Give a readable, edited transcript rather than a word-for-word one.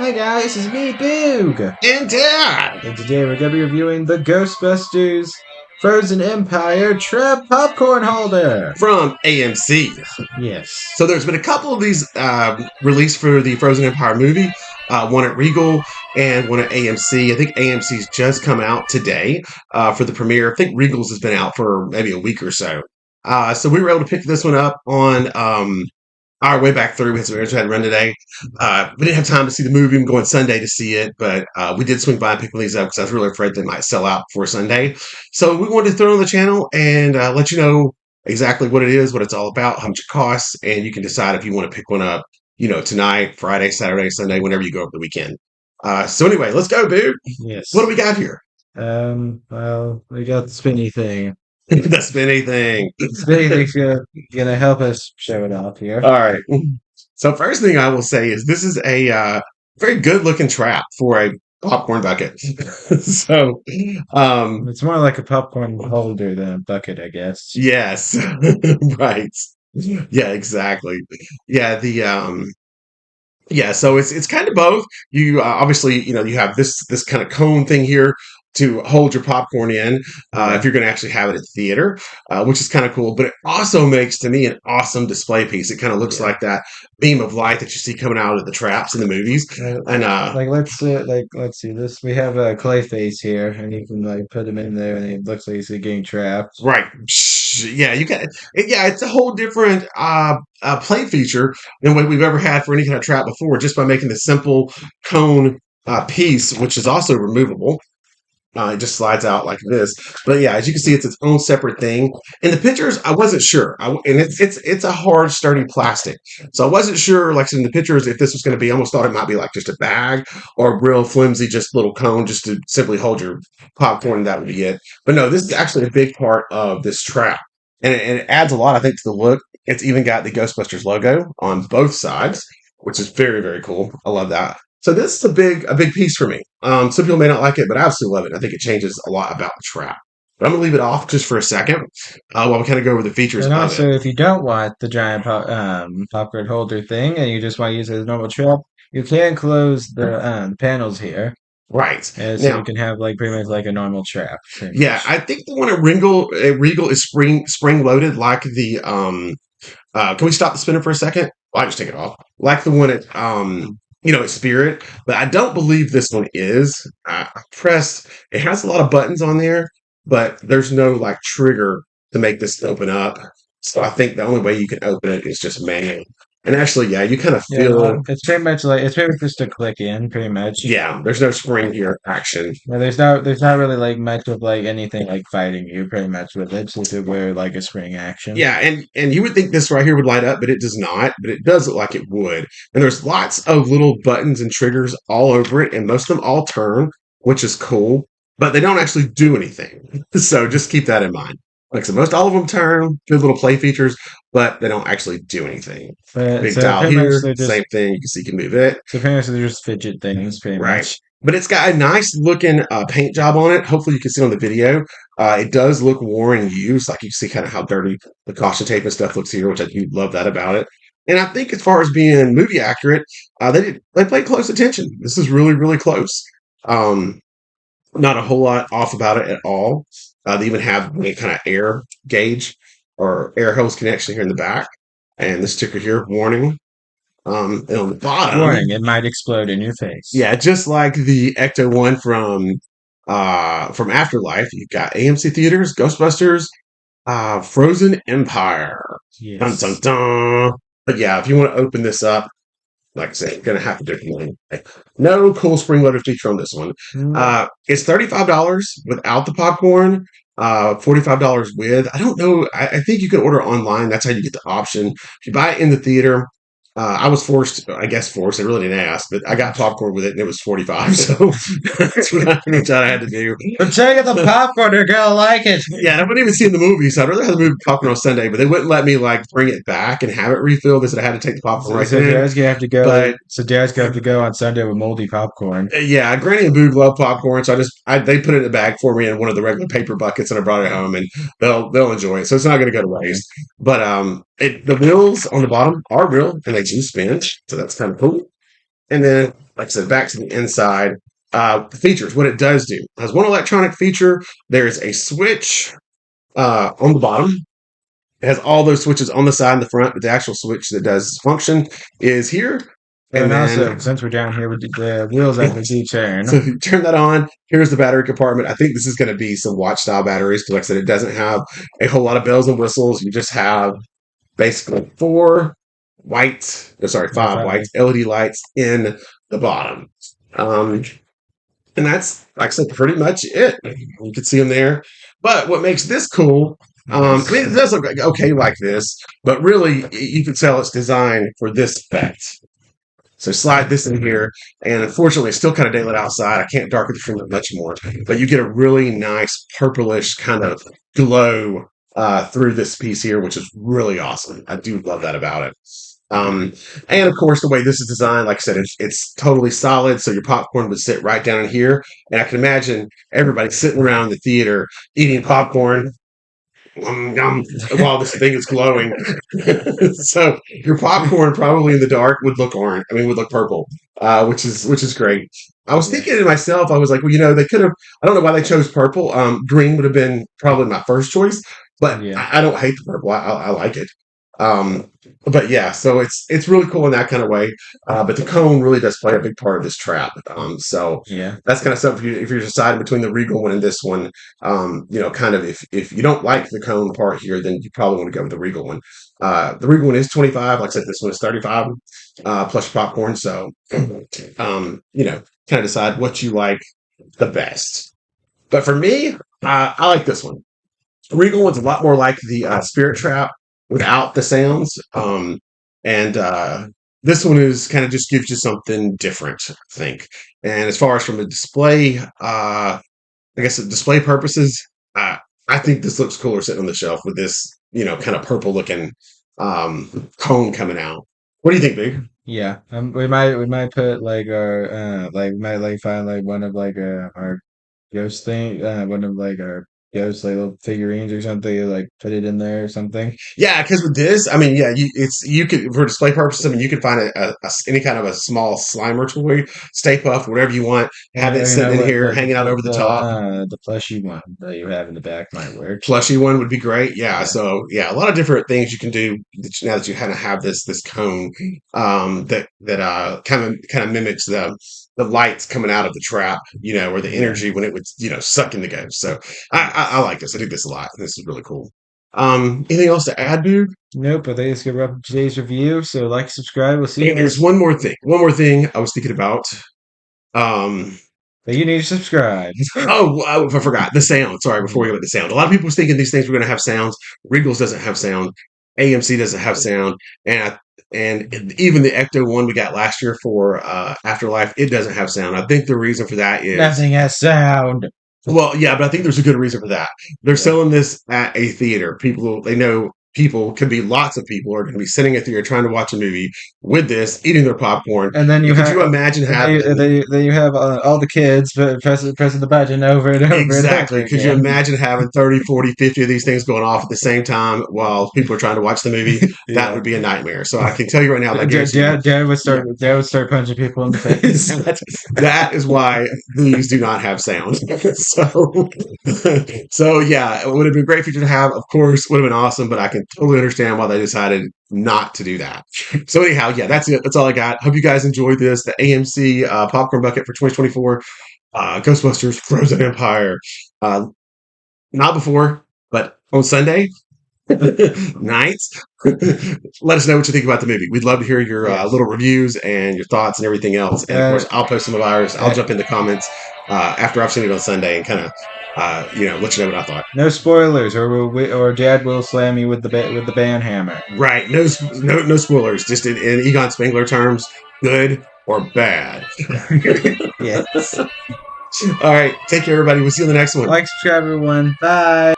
Hi guys, it's me, Boog! And Dad! And today we're going to be reviewing the Ghostbusters Frozen Empire Trap Popcorn Holder! From AMC. Yes. So there's been a couple of these released for the Frozen Empire movie. One at Regal and one at AMC. I think AMC's just come out today for the premiere. I think Regal's has been out for maybe a week or so. So we were able to pick this one up on our way back through. We had some errands we had to run today. We didn't have time to see the movie. I'm going Sunday to see it, but we did swing by and pick one of these up because I was really afraid they might sell out before Sunday. So we wanted to throw it on the channel and let you know exactly what it is, what it's all about, how much it costs, and you can decide if you want to pick one up, tonight, Friday, Saturday, Sunday, whenever you go over the weekend. So anyway, let's go, dude. What do Yes. we got here? Well, we got the spinny thing. The spinny thing. The spinny thing's gonna help us show it off All here. right. So first thing I will say is this is a very good looking trap for a popcorn bucket. so um It's more like a popcorn holder than a bucket, I guess. yes. right. Yeah, exactly. Yeah, so it's kind of both. You obviously, you have this kind of cone thing here to hold your popcorn in Yeah. if you're going to actually have it at theater, which is kind of cool. But it also makes to me an awesome display piece. It kind of looks Yeah. like that beam of light that you see coming out of the traps in the movies. And Let's see this. We have a clay face here, and you can like put him in there, and it looks like he's getting trapped. right, yeah, it's a whole different play feature than what we've ever had for any kind of trap before, just by making the simple cone piece, which is also removable. It just slides out like this. But yeah, as you can see, it's its own separate thing. In the pictures, I wasn't sure. And it's a hard, sturdy plastic. So I wasn't sure, like in the pictures, if this was going to be. I almost thought it might be like just a bag or a real flimsy, just little cone, just to simply hold your popcorn. And that would be it. But no, this is actually a big part of this trap, and it adds a lot, I think, to the look. It's even got the Ghostbusters logo on both sides, which is very, very cool. I love that. So this is a big piece for me. Some people may not like it, but I absolutely love it. I think it changes a lot about the trap. But I'm gonna leave it off just for a second while we kind of go over the features And of it. also, if you don't want the giant popcorn holder thing, and you just want to use it as a normal trap, you can close the panels here, Right so you now, can have like pretty much like a normal trap, pretty yeah, much. I think the one at Regal is spring loaded, like the Can we stop the spinner for a second? Well, I just take it off, like the one at at Spirit, but I don't believe this one is. I pressed. It has a lot of buttons on there, but there's no like trigger to make this open up. So I think the only way you can open it is just manually. And actually, yeah, you kind of Yeah, feel. it's pretty much just a click in, pretty much. Yeah, there's no spring here action. Yeah, there's not really like much of like anything like fighting you, pretty much with it. Just if we're like a spring action. Yeah, and you would think this right here would light up, but it does not. But it does look like it would. And there's lots of little buttons and triggers all over it, and most of them all turn, which is cool. But they don't actually do anything. So just keep that in mind. Like so, most all of them turn, good little play features, but they don't actually do anything. But Big so dial pretty much here, they're just same thing. You can see you can move it. so pretty much they're just fidget things, pretty Right. much. But it's got a nice looking paint job on it. Hopefully, you can see on the video. It does look worn and used. Like you can see kind of how dirty the caution tape and stuff looks here, which I do love that about it. And I think as far as being movie accurate, they played close attention. This is really, really close. Um, Not a whole lot off about it at all. They even have a kind of air gauge or air hose connection here in the back. And the sticker here, warning. And on the bottom, Warning, it might explode in your face. yeah, just like the Ecto one from Afterlife, you've got AMC theaters, Ghostbusters, Frozen Empire. Dun dun Yes. dun. But yeah, if you want to open this up, like I said, you're gonna have to do it. No cool spring loader feature on this one. No. It's $35 without the popcorn. $45 with. I don't know. I think you can order online. That's how you get the option. If you buy it in the theater, I was forced. I guess forced. I really didn't ask, but I got popcorn with it, and it was 45. So that's what I had to do. But check out the popcorn, you're gonna like it. Yeah, and I wouldn't even see the movie, so I'd rather have the movie popcorn on Sunday. But they wouldn't let me like bring it back and have it refilled. They said I had to take the popcorn right then. But Dad's gonna have to go on Sunday with moldy popcorn. yeah, Granny and Boog love popcorn, so they put it in a bag for me in one of the regular paper buckets, and I brought it home, and they'll enjoy it. So it's not going to go to waste. But the wheels on the bottom are real, and they do spin, so that's kind of cool. And then, like I said, back to the inside. The features, what it does do. It has one electronic feature. There's a switch on the bottom. It has all those switches on the side and the front, but the actual switch that does function is here. Oh, And and also, then since we're down here with the wheels actually do so turn. if you turn that on, here's the battery compartment. I think this is going to be some watch style batteries because, like I said, it doesn't have a whole lot of bells and whistles. You just have basically Yeah, five white five. LED lights in the bottom. Um, and that's, like I said, pretty much it. You can see them there. But what makes this cool, I mean, it does look okay like this, but really, you can tell it's designed for this effect. So slide this in here, and unfortunately, it's still kind of daylit outside. I can't darken the trim much more, but you get a really nice purplish kind of glow through this piece here, which is really awesome. I do love that about it. Um, and of course, the way this is designed, like I said, it's totally solid, so your popcorn would sit right down in here. And I can imagine everybody sitting around the theater eating popcorn while this thing is glowing. So your popcorn probably in the dark would look orange. I mean, would look purple, which is great. I was Yeah, thinking to myself, I was like, well, they could have. I don't know why they chose purple. Green would have been probably my first choice, but yeah, I don't hate the purple. I like it. Um, but yeah, so it's really cool in that kind of way. But the cone really does play a big part of this trap. So yeah, that's kind of stuff if you're deciding between the Regal one and this one. Kind of if you don't like the cone part here, then you probably want to go with the Regal one. The Regal one is 25. Like I said, this one is 35 plus your popcorn. So, kind of decide what you like the best. But for me, I like this one. The Regal one's a lot more like the Spirit Trap without the sounds. And this one is kind of just gives you something different, I think. And as far as from a display, I guess display purposes, uh, I think this looks cooler sitting on the shelf with this, kind of purple looking cone coming out. What do you think, Big? yeah. We might put like our like might like find like one of like our ghost thing, one of like our ghost like little figurines or something, like put it in there or something. Yeah, because with this, I mean, yeah, you could for display purposes. I mean, you could find any kind of a small Slimer toy, Stay Puft, whatever you want, have it You sitting know in what here, hanging out over the top. the plushy one that you have in the back might work. Plushy one would be great. Yeah. Yeah, So yeah, a lot of different things you can do now that you kind of have this cone that kind of mimics the lights coming out of the trap, or the yeah. energy when it would suck in the ghost. So I like this. I think this a lot. This is really cool. Anything else to add, dude? Nope. I think it's gonna wrap up today's review. So like, subscribe. We'll see you And there's next. one more thing. One more thing I was thinking about. Um, But you need to subscribe. I forgot the sound. Sorry, before we go with the sound, a lot of people was thinking these things were going to have sounds. Regals doesn't have sound. AMC doesn't have sound, and even the Ecto one we got last year for Afterlife, it doesn't have sound. I think the reason for that is Nothing has sound. well, yeah, but I think there's a good reason for that. They're Yeah. selling this at a theater. People, they know people can be lots of people are going to be sitting at the theater trying to watch a movie with this, eating their popcorn. And then you Could have, you imagine having then you have all the kids pressing the button over and over and over exactly? Could you again. imagine having 30, 40, 50 of these things going off at the same time while people are trying to watch the movie? That Yeah. would be a nightmare. So I can tell you right now, I guarantee you, yeah. Dad would start punching people in the face. That is why these do not have sound. So yeah, it would have been a great feature to have. Of course, would have been awesome, but I can totally understand why they decided not to do that. So anyhow, yeah, that's it. That's all I got. Hope you guys enjoyed this. The AMC popcorn bucket for 2024, Ghostbusters Frozen Empire. Uh, Not before, but on Sunday nights. Let us know what you think about the movie. We'd love to hear your Yes. little reviews and your thoughts and everything else. And of course, I'll post some of ours. I'll jump in the comments after I've seen it on Sunday and kind of, let you know what I thought. No spoilers, or Dad will slam you with the band hammer. Right? No spoilers. Just in Egon Spengler terms, good or bad. Yes. All right. Take care, everybody. We'll see you in the next one. Like, subscribe, everyone. Bye.